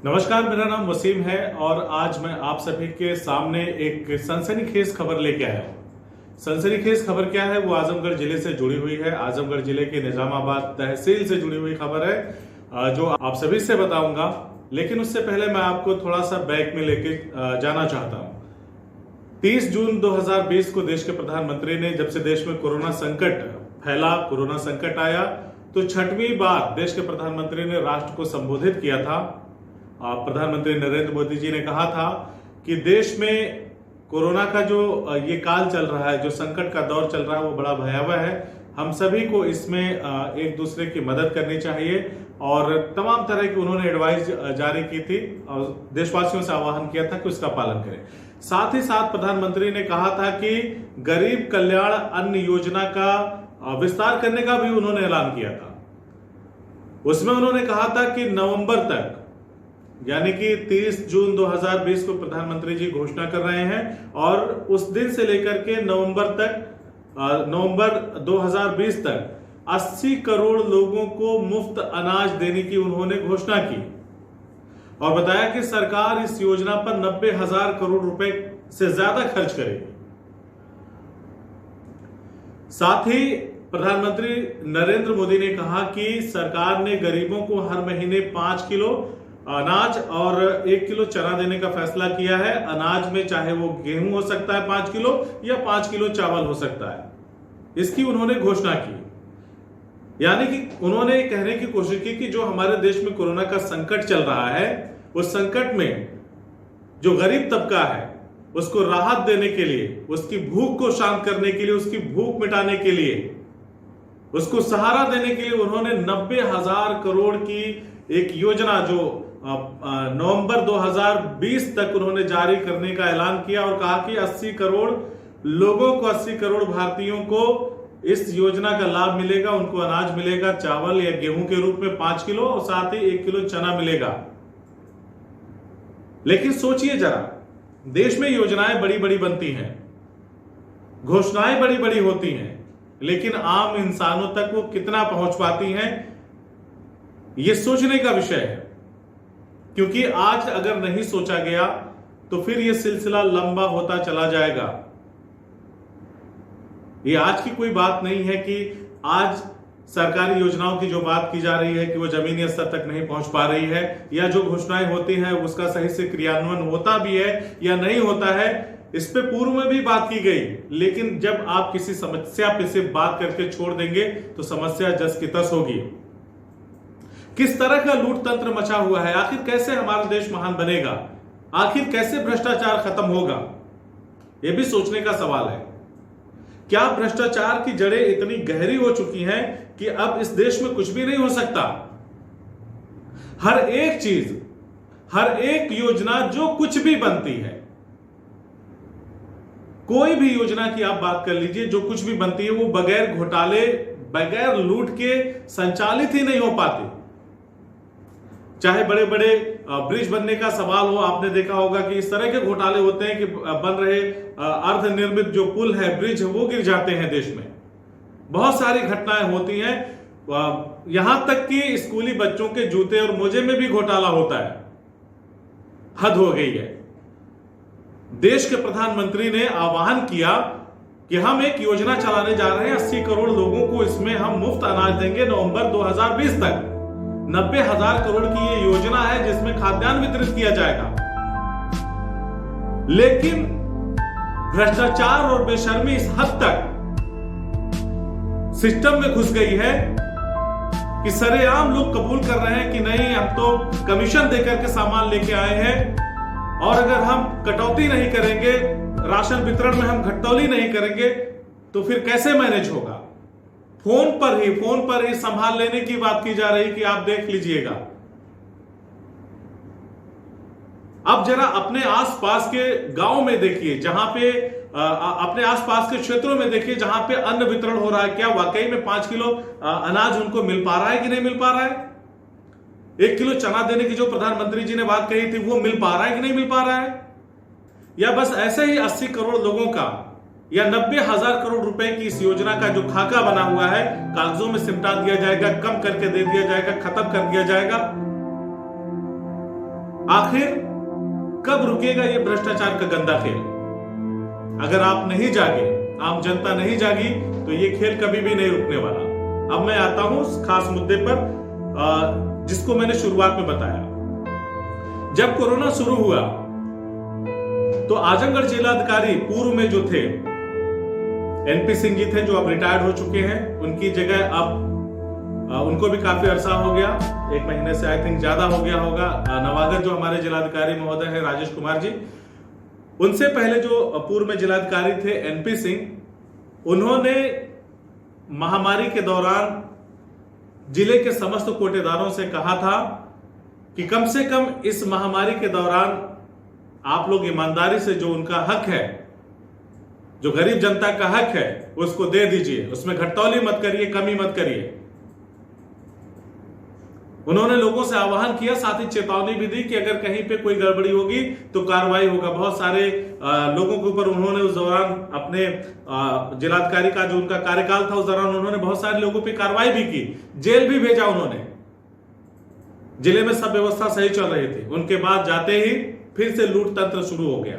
नमस्कार, मेरा नाम वसीम है और आज मैं आप सभी के सामने एक सनसनीखेज खबर लेके आया हूँ। सनसनीखेज खबर क्या है? वो आजमगढ़ जिले से जुड़ी हुई है। आजमगढ़ जिले के निजामाबाद तहसील से जुड़ी हुई खबर है जो आप सभी से बताऊंगा। लेकिन उससे पहले मैं आपको थोड़ा सा बैक में लेके जाना चाहता हूँ। 30 जून 2020 को देश के प्रधानमंत्री ने, जब से देश में कोरोना संकट फैला, कोरोना संकट आया, तो 6वीं बार देश के प्रधानमंत्री ने राष्ट्र को संबोधित किया था। प्रधानमंत्री नरेंद्र मोदी जी ने कहा था कि देश में कोरोना का जो ये काल चल रहा है, जो संकट का दौर चल रहा है, वो बड़ा भयावह है। हम सभी को इसमें एक दूसरे की मदद करनी चाहिए और तमाम तरह की उन्होंने एडवाइस जारी की थी और देशवासियों से आह्वान किया था कि उसका पालन करें। साथ ही साथ प्रधानमंत्री ने कहा था कि गरीब कल्याण अन्न योजना का विस्तार करने का भी उन्होंने ऐलान किया था। उसमें उन्होंने कहा था कि नवंबर तक, यानी कि 30 जून 2020 को प्रधानमंत्री जी घोषणा कर रहे हैं और उस दिन से लेकर के नवंबर 2020 तक 80 करोड़ लोगों को मुफ्त अनाज देने की उन्होंने घोषणा की और बताया कि सरकार इस योजना पर 90,000 करोड़ रुपए से ज्यादा खर्च करेगी। साथ ही प्रधानमंत्री नरेंद्र मोदी ने कहा कि सरकार ने गरीबों को हर महीने 5 किलो अनाज और 1 किलो चना देने का फैसला किया है। अनाज में चाहे वो गेहूं हो सकता है 5 किलो या 5 किलो चावल हो सकता है, इसकी उन्होंने घोषणा की। यानी कि उन्होंने कहने की कोशिश की कि जो हमारे देश में कोरोना का संकट चल रहा है, उस संकट में जो गरीब तबका है उसको राहत देने के लिए, उसकी भूख को शांत करने के लिए, उसकी भूख मिटाने के लिए, उसको सहारा देने के लिए उन्होंने 90,000 करोड़ की एक योजना जो नवंबर 2020 तक उन्होंने जारी करने का ऐलान किया और कहा कि 80 करोड़ लोगों को, 80 करोड़ भारतीयों को इस योजना का लाभ मिलेगा। उनको अनाज मिलेगा, चावल या गेहूं के रूप में 5 किलो और साथ ही 1 किलो चना मिलेगा। लेकिन सोचिए जरा, देश में योजनाएं बड़ी बड़ी बनती हैं, घोषणाएं बड़ी बड़ी होती हैं, लेकिन आम इंसानों तक वो कितना पहुंच पाती हैं, ये सोचने का विषय है। क्योंकि आज अगर नहीं सोचा गया तो फिर यह सिलसिला लंबा होता चला जाएगा। ये आज की कोई बात नहीं है कि आज सरकारी योजनाओं की जो बात की जा रही है कि वो जमीनी स्तर तक नहीं पहुंच पा रही है, या जो घोषणाएं होती हैं उसका सही से क्रियान्वयन होता भी है या नहीं होता है, इस पे पूर्व में भी बात की गई। लेकिन जब आप किसी समस्या पे से बात करके छोड़ देंगे तो समस्या जस की तस होगी। किस तरह का लूट तंत्र मचा हुआ है, आखिर कैसे हमारा देश महान बनेगा, आखिर कैसे भ्रष्टाचार खत्म होगा, यह भी सोचने का सवाल है। क्या भ्रष्टाचार की जड़ें इतनी गहरी हो चुकी हैं कि अब इस देश में कुछ भी नहीं हो सकता? हर एक चीज, हर एक योजना जो कुछ भी बनती है, कोई भी योजना की आप बात कर लीजिए, जो कुछ भी बनती है वो बगैर घोटाले, बगैर लूट के संचालित ही नहीं हो पाती। चाहे बड़े बड़े ब्रिज बनने का सवाल हो, आपने देखा होगा कि इस तरह के घोटाले होते हैं कि बन रहे अर्ध निर्मित जो पुल है, ब्रिज है, वो गिर जाते हैं देश में। बहुत सारी घटनाएं होती हैं, यहां तक कि स्कूली बच्चों के जूते और मोजे में भी घोटाला होता है। हद हो गई है। देश के प्रधानमंत्री ने आह्वान किया कि हम एक योजना चलाने जा रहे हैं, 80 करोड़ लोगों को इसमें हम मुफ्त अनाज देंगे नवंबर 2020 तक। 90,000 करोड़ की ये योजना है जिसमें खाद्यान्न वितरित किया जाएगा। लेकिन भ्रष्टाचार और बेशर्मी इस हद तक सिस्टम में घुस गई है कि सरेआम लोग कबूल कर रहे हैं कि नहीं, हम तो कमीशन देकर के सामान लेके आए हैं और अगर हम कटौती नहीं करेंगे, राशन वितरण में हम घटतौली नहीं करेंगे तो फिर कैसे मैनेज होगा। फोन पर ही संभाल लेने की बात की जा रही कि आप देख लीजिएगा। अब जरा अपने आसपास के गांव में देखिए, जहां पे अपने आसपास के क्षेत्रों में देखिए जहां पे अन्न वितरण हो रहा है, क्या वाकई में 5 किलो अनाज उनको मिल पा रहा है कि नहीं मिल पा रहा है? 1 किलो चना देने की जो प्रधानमंत्री जी ने बात कही थी, वो मिल पा रहा है कि नहीं मिल पा रहा है? या बस ऐसे ही 80 करोड़ लोगों का या 90,000 करोड़ रुपए की इस योजना का जो खाका बना हुआ है, कागजों में सिमटा दिया जाएगा, कम करके दे दिया जाएगा, खत्म कर दिया जाएगा। आखिर कब रुकेगा ये भ्रष्टाचार का गंदा खेल? अगर आप नहीं जागे, आम जनता नहीं जागी, तो ये खेल कभी भी नहीं रुकने वाला। अब मैं आता हूं उस खास मुद्दे पर जिसको मैंने शुरुआत में बताया। जब कोरोना शुरू हुआ तो आजमगढ़ जिलाधिकारी पूर्व में जो थे एनपी सिंह जी थे, जो अब रिटायर्ड हो चुके हैं, उनकी जगह अब उनको भी काफी अरसा हो गया, 1 महीने से आई थिंक ज्यादा हो गया होगा, नवागढ़ जो हमारे जिलाधिकारी महोदय है राजेश कुमार जी, उनसे पहले जो पूर्व में जिलाधिकारी थे एनपी सिंह, उन्होंने महामारी के दौरान जिले के समस्त कोटेदारों से कहा था कि कम से कम इस महामारी के दौरान आप लोग ईमानदारी से जो उनका हक है, जो गरीब जनता का हक है, उसको दे दीजिए, उसमें घटतौली मत करिए, कमी मत करिए। उन्होंने लोगों से आह्वान किया, साथ ही चेतावनी भी दी कि अगर कहीं पे कोई गड़बड़ी होगी तो कार्रवाई होगा। बहुत सारे लोगों के ऊपर उन्होंने उस दौरान अपने जिलाधिकारी का जो उनका कार्यकाल था उस दौरान उन्होंने बहुत सारे लोगों पे कार्रवाई भी की, जेल भी भेजा उन्होंने। जिले में सब व्यवस्था सही चल रही थी, उनके बाद जाते ही फिर से लूट तंत्र शुरू हो गया।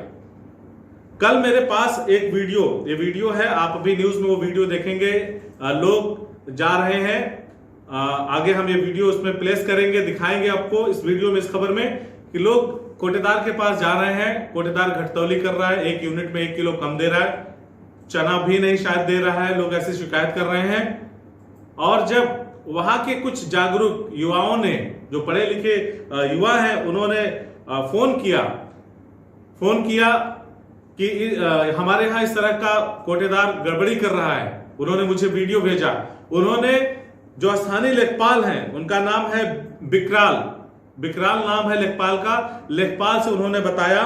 कल मेरे पास एक वीडियो, ये वीडियो है, आप अभी न्यूज में वो वीडियो देखेंगे, लोग जा रहे हैं, आगे हम ये वीडियो उसमें प्लेस करेंगे, दिखाएंगे आपको इस वीडियो में, इस खबर में, कि लोग कोटेदार के पास जा रहे हैं, कोटेदार घटतौली कर रहा है, 1 यूनिट में 1 किलो कम दे रहा है, चना भी नहीं शायद दे रहा है, लोग ऐसी शिकायत कर रहे हैं। और जब वहां के कुछ जागरूक युवाओं ने, जो पढ़े लिखे युवा हैं, उन्होंने फोन किया कि हमारे यहां इस तरह का कोटेदार गड़बड़ी कर रहा है, उन्होंने मुझे वीडियो भेजा। उन्होंने जो स्थानीय लेखपाल हैं, उनका नाम है बिकराल नाम है लेखपाल का, लेखपाल से उन्होंने बताया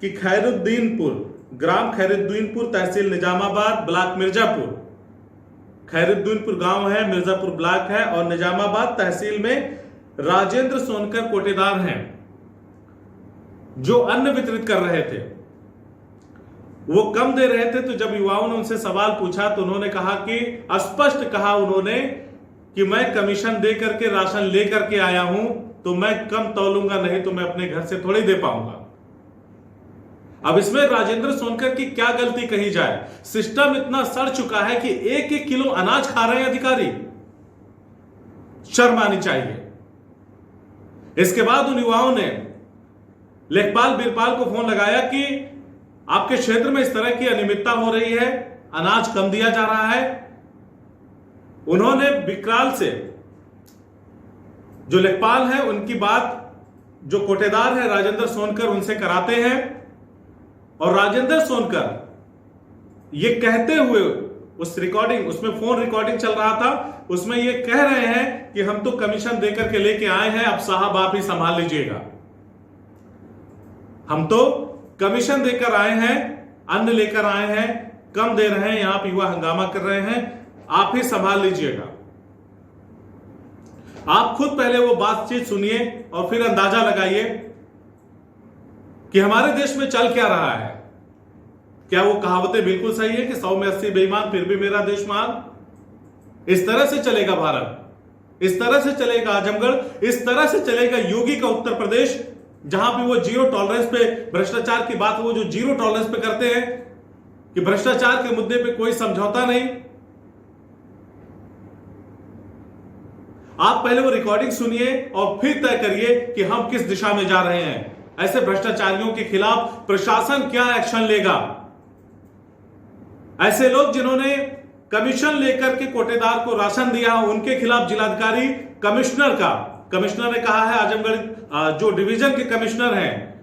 कि खैरुद्दीनपुर, ग्राम खैरुद्दीनपुर, तहसील निजामाबाद, ब्लॉक मिर्जापुर, खैरुद्दीनपुर गांव है, मिर्जापुर ब्लॉक है, और निजामाबाद तहसील में राजेंद्र सोनकर कोटेदार हैं जो अन्न वितरित कर रहे थे। वो कम दे रहे थे, तो जब युवाओं ने उनसे सवाल पूछा तो उन्होंने कहा कि स्पष्ट कहा उन्होंने कि मैं कमीशन दे करके राशन ले करके आया हूं, तो मैं कम तौलूंगा, नहीं तो मैं अपने घर से थोड़ी दे पाऊंगा। अब इसमें राजेंद्र सोनकर की क्या गलती कही जाए? सिस्टम इतना सड़ चुका है कि 1-1 किलो अनाज खा रहे हैं अधिकारी, शर्म आनी चाहिए। इसके बाद उन युवाओं ने लेखपाल बिरपाल को फोन लगाया कि आपके क्षेत्र में इस तरह की अनियमितता हो रही है, अनाज कम दिया जा रहा है। उन्होंने बिकराल से, जो लेखपाल है, उनकी बात जो कोटेदार है राजेंद्र सोनकर, उनसे कराते हैं, और राजेंद्र सोनकर ये कहते हुए उस रिकॉर्डिंग, उसमें फोन रिकॉर्डिंग चल रहा था, उसमें ये कह रहे हैं कि हम तो कमीशन देकर के लेके आए हैं, अब साहब आप ही संभाल लीजिएगा, हम तो कमीशन देकर आए हैं, अन्न लेकर आए हैं, कम दे रहे हैं, यहां पे युवा हंगामा कर रहे हैं, आप ही संभाल लीजिएगा। आप खुद पहले वो बातचीत सुनिए और फिर अंदाजा लगाइए कि हमारे देश में चल क्या रहा है। क्या वो कहावतें बिल्कुल सही है कि 100 में 80 बेईमान फिर भी मेरा देश महान? इस तरह से चलेगा भारत, इस तरह से चलेगा आजमगढ़, इस तरह से चलेगा योगी का उत्तर प्रदेश, जहां पे वो जीरो टॉलरेंस पे भ्रष्टाचार की बात, वो जो जीरो टॉलरेंस पे करते हैं कि भ्रष्टाचार के मुद्दे पे कोई समझौता नहीं। आप पहले वो रिकॉर्डिंग सुनिए और फिर तय करिए कि हम किस दिशा में जा रहे हैं। ऐसे भ्रष्टाचारियों के खिलाफ प्रशासन क्या एक्शन लेगा? ऐसे लोग जिन्होंने कमीशन लेकर के कोटेदार को राशन दिया, उनके खिलाफ जिलाधिकारी कमिश्नर ने कहा है, आजमगढ़ जो डिवीजन के कमिश्नर हैं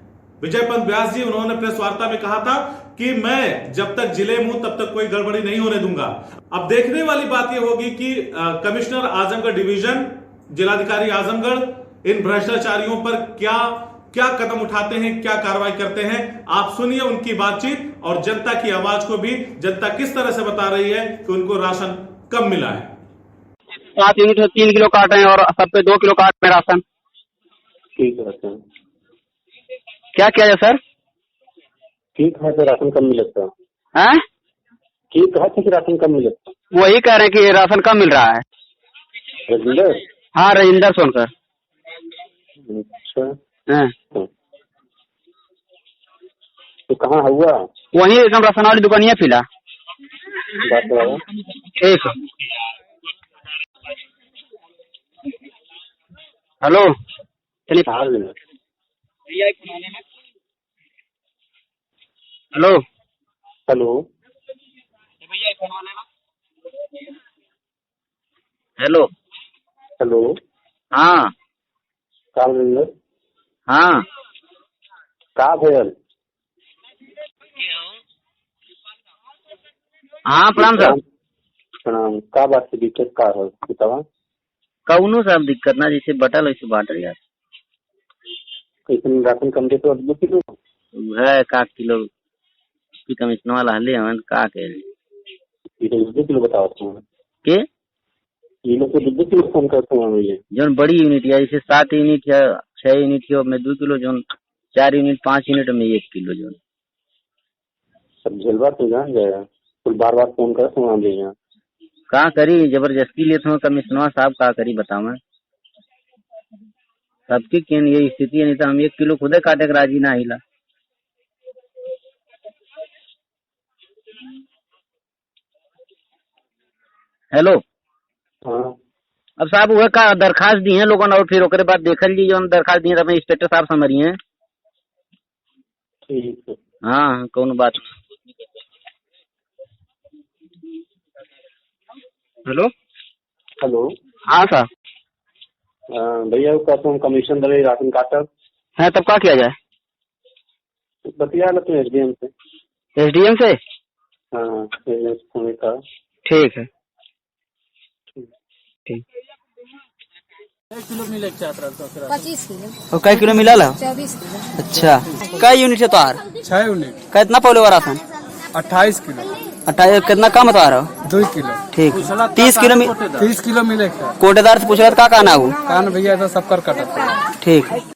विजय पंत व्यास जी, उन्होंने प्रेस वार्ता में कहा था कि मैं जब तक जिले में हूं तब तक कोई गड़बड़ी नहीं होने दूंगा। अब देखने वाली बात यह होगी कि कमिश्नर आजमगढ़ डिवीजन, जिलाधिकारी आजमगढ़ इन भ्रष्टाचारियों पर क्या कदम उठाते हैं, क्या कार्रवाई करते हैं। आप सुनिए उनकी बातचीत और जनता की आवाज को भी, जनता किस तरह से बता रही है कि उनको राशन कम मिला है। 5 यूनिट में 3 किलो काट रहे हैं और सब पे 2 किलो काट रहे हैं राशन। ठीक है सर, क्या किया जाए सर? ठीक है तो राशन कम मिलेगा। हैं? ठीक है कि राशन कम मिलेगा। वही कह रहे हैं कि राशन कम मिल रहा है। रजिंदर? हाँ, रजिंदर सोनकर। अच्छा, हाँ। तो कहाँ हुआ? वही एकदम राशन वाली दुकानिया फिला। बात कराओ। ठीक। हेलो चलिए। हाँ जी। Hello hello. हेलो। हेलो। हाँ का भैया? हाँ का भैया? हाँ प्रणाम सर। प्रणाम। का बात की दिक्कत का है बतावा? कौनो सब दिक्कत ना, जैसे बटल वैसे बाटल यार। कैसे राशन कम देते हो 2 किलो? है का किलो की कमिश्न वाला हले हवन का के ये तो 2 किलो बताओ तुम। के ये लोग को 2 किलो फोन करते हैं मुझे। जोन बड़ी यूनिट है, जैसे 7 यूनिट है 6 यूनिट है में 2 किलो, जोन 4 यूनिट 5 यूनिट में 1 किलो जोन। सब झेलवा तो जान जाएगा, कुल बार बार फोन कर सुना दे यहाँ। का करी जबरदस्ती लेते हो कमिश्नवा साहब, का करी बतावा। सबकी केन ये स्थिति है, नहीं तो हम 1 किलो खुदे काटे के राजी ना हिला। हेलो। हाँ अब साहब वह का दरखास्त दी है लोगों ने, और फिर ओकरे बाद देखल जी जो दरखास्त दी है अपने इंस्पेक्टर साहब समझिए। ठीक है। हाँ कौन बात। हेलो। हेलो। हाँ सर। भैया का तुम कमीशन दे राशन काटब है तब क्या किया जाए? बतिया लो तुम SDM से। SDM से? हाँ फोन का। ठीक है। ठीक। 25 किलो और कई किलो मिला ला? 24 किलो। अच्छा कई यूनिट है तोहार? 6 यूनिट। कितना पौले वाला राशन? 28 किलो। 28 कितना कम बता रहा हो? 2 किलो। ठीक। 30 किलो 30 किलो मिलेगा। कोटेदार से पूछ रहा था का कहना हो? कान भैया तो सब कर कटा। ठीक।